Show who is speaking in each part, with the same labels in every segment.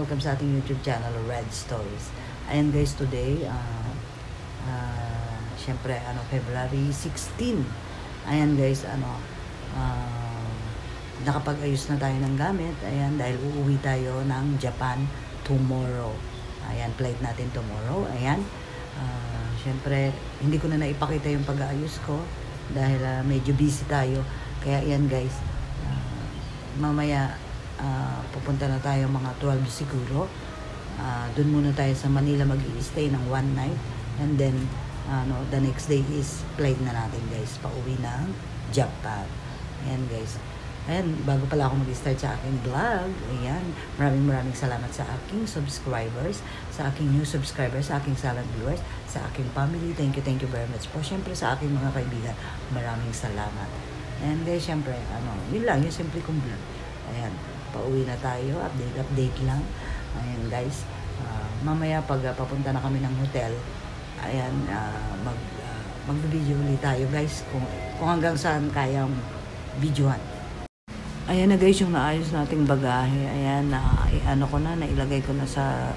Speaker 1: welcome sa ating YouTube channel, Red Stories. Ayan guys, today, syempre, February 16. Ayan guys, nakapag-ayos na tayo ng gamit. Ayan, dahil uuwi tayo ng Japan tomorrow. Ayan, flight natin tomorrow. Ayan, syempre, hindi ko na naipakita yung pag-aayos ko dahil medyo busy tayo. Kaya ayan guys, mamaya, pupunta na tayo mga 12 siguro. Doon muna tayo sa Manila mag-i-stay ng one night. And then, the next day is flight na natin guys. Pauwi ng Japan. Ayan guys. Ayan, bago pala ako mag-start sa aking vlog. Ayan, maraming salamat sa aking subscribers, sa aking new subscribers, sa aking silent viewers, sa aking family. Thank you very much po. Siyempre sa aking mga kaibigan, maraming salamat. And guys, siyempre, yun lang, yung simple kong vlog. Ayan, pauwi na tayo, update lang. Ayan guys, mamaya pag papunta na kami ng hotel, ayan, mag-video ulit tayo guys, kung hanggang saan kayang videohan. Ayan na guys, yung naayos nating bagahe. Ayan, nailagay ko na sa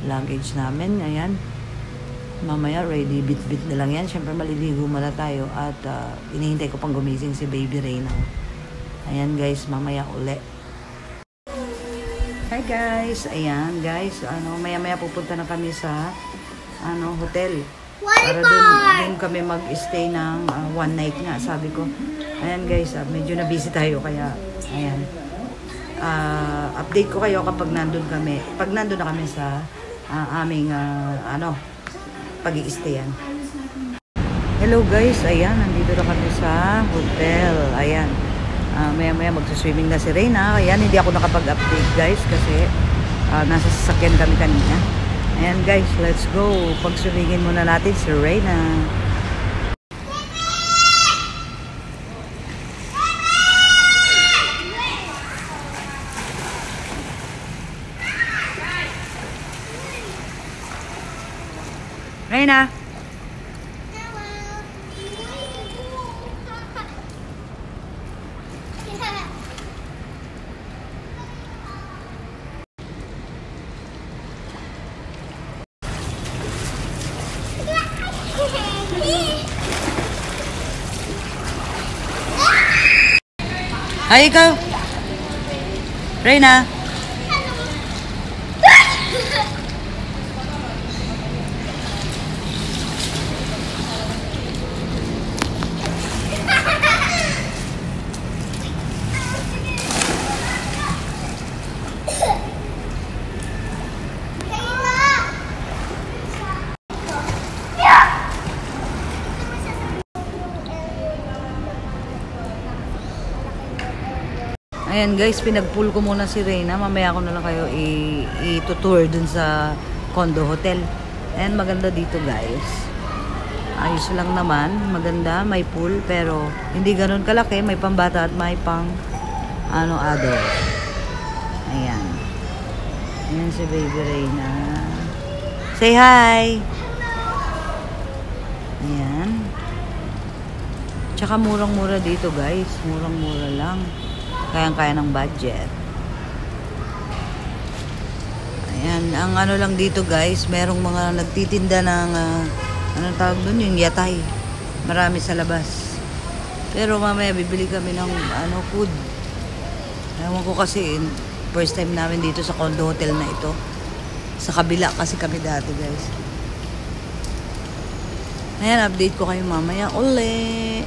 Speaker 1: luggage namin. Ayan, mamaya ready, bit na lang yan. Siyempre maliligo muna tayo at inihintay ko pang gumising si Baby Reyna. Ayan guys, mamaya uli. Hi guys, ayan guys, maya pupunta na kami sa hotel. Para dun kami mag-stay ng one night nga, sabi ko. Ayan guys, medyo na busy tayo kaya ayan. Update ko kayo kapag nandun kami. Pag nandun na kami sa aming pag-i-stayan. Hello guys, ayan, nandito na kami sa hotel. Ayan. Maya magsaswimming na si Reyna. Ayan, hindi ako nakapag-update guys kasi nasa sasakyan kami kanina. Ayan guys, let's go. Pagswimmingin muna natin si Reyna. Reyna. Hi, ikaw. Reyna. Ayan guys, pinag-pull ko muna si Reyna. Mamaya ko na lang kayo i-tour dun sa condo hotel. Ayan, maganda dito guys. Ayos lang naman. Maganda, may pool. Pero hindi ganun kalaki. May pambata at may pang adult. Ayan. Ayan si Baby Reyna. Say hi! Ayan. Tsaka murang-mura dito guys. Murang-mura lang. Kayang-kaya ng budget. Ayan, ang lang dito guys, merong mga nagtitinda ng anong tawag doon, yung yatay. Marami sa labas. Pero mamaya bibili kami ng food. Ewan ko kasi first time namin dito sa condo hotel na ito. Sa kabila kasi kami dati guys. Ayan, update ko kayo mamaya uli.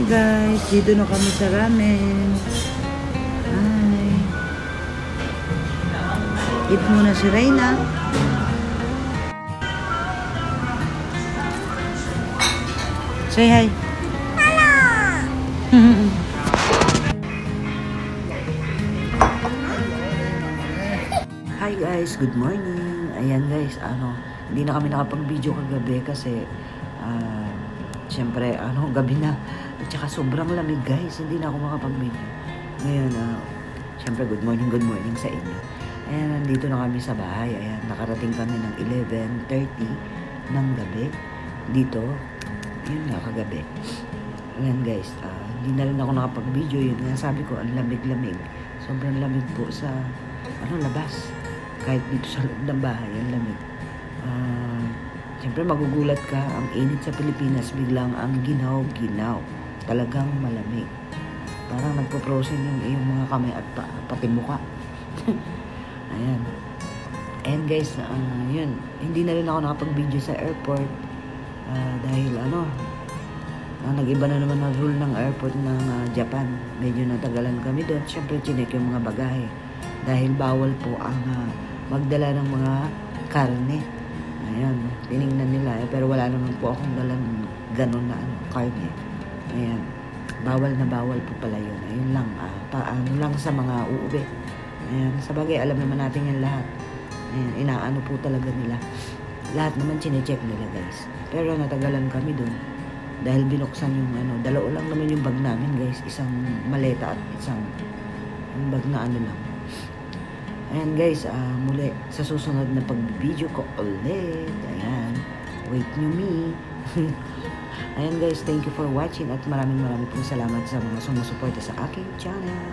Speaker 1: guys, dito na kami sa ramen. Hi. Eat muna si Reyna. Say hi. Hello. Hi guys, good morning. Ayan guys, hindi na kami nakapag-video kagabi kasi syempre, gabi na. At saka sobrang lamig guys, hindi na ako makapag-video. Ngayon, syempre good morning sa inyo. Ayan, nandito na kami sa bahay. Ayan, nakarating kami ng 11:30 ng gabi. Dito, yun nga, kagabi. Ayan guys, hindi na rin ako nakapag-video. Yun nga, sabi ko, ang lamig-lamig. Sobrang lamig po sa, labas. Kahit dito sa loob ng bahay, ang lamig. Siyempre magugulat ka, ang init sa Pilipinas, biglang ang ginaw-ginaw. Talagang malamig. Parang nagpo-frozen yung iyong mga kamay at pati mukha. Ayan. And guys, yun, hindi na rin ako nakapag-video sa airport. Dahil nag-iba na naman ang rule ng airport ng Japan. Medyo natagalan kami doon. Siyempre, chinek yung mga bagahe. Dahil bawal po ang magdala ng mga karne. Ayan, tinignan nila pero wala naman po akong dalang ganun na karne. Ayan, bawal na bawal po pala yun. Ayun lang, paano lang sa mga uuwi. Ayan, sa bagay, alam naman natin yan lahat. Ayan, inaano po talaga nila. Lahat naman chinecheck nila guys. Pero natagalan kami dun. Dahil binuksan yung dalawa lang naman yung bag namin guys. Isang maleta at isang bag na lang. Ayan guys, muli sa susunod na pag-video ko ulit. Ayan, wait nyo me. Ayan guys, thank you for watching at maraming pong salamat sa mga sumusuporta sa aking channel.